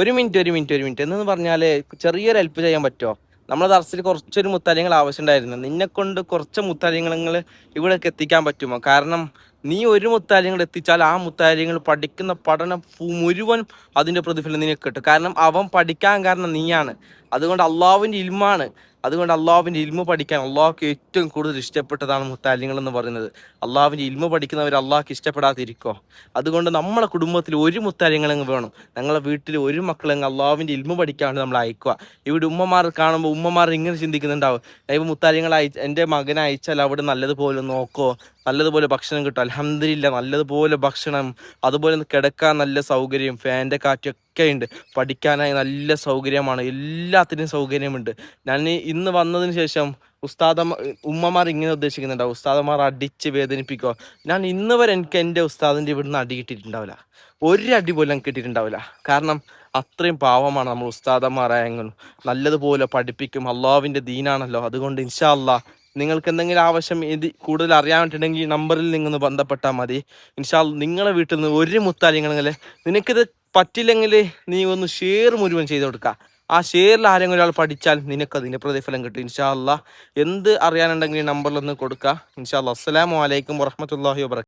ഒരു മിനിറ്റ് എന്ന് പറഞ്ഞാല് ചെറിയൊരു ഹെൽപ്പ് ചെയ്യാൻ പറ്റുമോ? നമ്മളെ ദർസിൽ കുറച്ചൊരു മുത്താലിങ്ങൾ ആവശ്യമുണ്ടായിരുന്നു. നിന്നെ കൊണ്ട് കുറച്ച് മുത്താലിങ്ങൾ ഇവിടേക്ക് എത്തിക്കാൻ പറ്റുമോ? കാരണം നീ ഒരു മുത്താലിങ്ങൾ എത്തിച്ചാൽ ആ മുത്താലിങ്ങൾ പഠിക്കുന്ന പഠനം മുഴുവൻ അതിന്റെ പ്രതിഫലം നിനക്ക് കിട്ടും. കാരണം അവൻ പഠിക്കാൻ കാരണം നീയാണ്. അതുകൊണ്ട് അള്ളാഹുവിന്റെ ഇൽമാണ്. അതുകൊണ്ട് അള്ളാഹുവിന്റെ ഇൽമ പഠിക്കാൻ അള്ളാഹുക്ക് ഏറ്റവും കൂടുതൽ ഇഷ്ടപ്പെട്ടതാണ് മുത്താലിങ്ങൾ എന്ന് പറയുന്നത്. അള്ളാഹുവിന്റെ ഇൽമ പഠിക്കുന്നവർ അള്ളാഹ്ക്ക് ഇഷ്ടപ്പെടാതിരിക്കോ? അതുകൊണ്ട് നമ്മളെ കുടുംബത്തിൽ ഒരു മുത്താലിങ്ങളങ്ങ് വേണം. ഞങ്ങളെ വീട്ടിൽ ഒരു മക്കളങ്ങ് അള്ളാഹുവിന്റെ ഇൽമ പഠിക്കാണ്ട് നമ്മൾ അയക്കുക. ഇവിടെ ഉമ്മമാർ കാണുമ്പോൾ ഉമ്മമാർ ഇങ്ങനെ ചിന്തിക്കുന്നുണ്ടാവും, ഇപ്പം മുത്താലിങ്ങൾ എൻ്റെ മകനെ അയച്ചാൽ അവിടെ നല്ലതുപോലെ നോക്കോ, നല്ലതുപോലെ ഭക്ഷണം കിട്ടും. അൽഹംദുലില്ലാ, നല്ലതുപോലെ ഭക്ഷണം, അതുപോലെ കിടക്കാൻ നല്ല സൗകര്യം, ഫാൻ്റെ കാറ്റൊക്കെ ഉണ്ട്. പഠിക്കാനായി നല്ല സൗകര്യമാണ്, എല്ലാത്തിനും സൗകര്യമുണ്ട്. ഞാൻ ഇന്ന് വന്നതിന് ശേഷം ഉമ്മമാർ ഇങ്ങനെ ഉദ്ദേശിക്കുന്നുണ്ടാവും, ഉസ്താദന്മാർ അടിച്ച് വേദനിപ്പിക്കുക. ഞാൻ ഇന്ന് വരെ എനിക്ക് എൻ്റെ ഉസ്താദിൻ്റെ ഇവിടുന്ന് അടി കിട്ടിയിട്ടുണ്ടാവില്ല, ഒരു അടി പോലും എനിക്ക് കിട്ടിയിട്ടുണ്ടാവില്ല. കാരണം അത്രയും പാവമാണ് നമ്മൾ ഉസ്താദന്മാരായെങ്കിലും. നല്ലതുപോലെ പഠിപ്പിക്കും, അള്ളാഹുവിൻ്റെ ദീനാണല്ലോ. അതുകൊണ്ട് ഇൻഷാ അള്ളാ നിങ്ങൾക്ക് എന്തെങ്കിലും ആവശ്യം ഇത് കൂടുതൽ അറിയാൻ പറ്റുന്നെങ്കിൽ നമ്പറിൽ നിങ്ങൾ ബന്ധപ്പെട്ടാൽ മതി. ഇൻഷാ അള്ളാ നിങ്ങളെ വീട്ടിൽ നിന്ന് ഒരു മുത്താലിങ്ങൾ, നിനക്കിത് പറ്റില്ലെങ്കിൽ നീ ഒന്ന് ഷെയർ മുഴുവൻ ചെയ്ത് കൊടുക്കുക. ആ ഷെയറിൽ ആരെങ്കിലും ഒരാൾ പഠിച്ചാൽ നിനക്ക് അതിൻ്റെ പ്രതിഫലം കിട്ടും ഇൻഷാ അള്ളാ. എന്ത് അറിയാനുണ്ടെങ്കിൽ നമ്പറിലൊന്ന് കൊടുക്കുക ഇൻഷാ അള്ളാ. അസ്സലാമു അലൈക്കും വറഹ്മത്തുള്ളാഹി വബറകാതുഹു.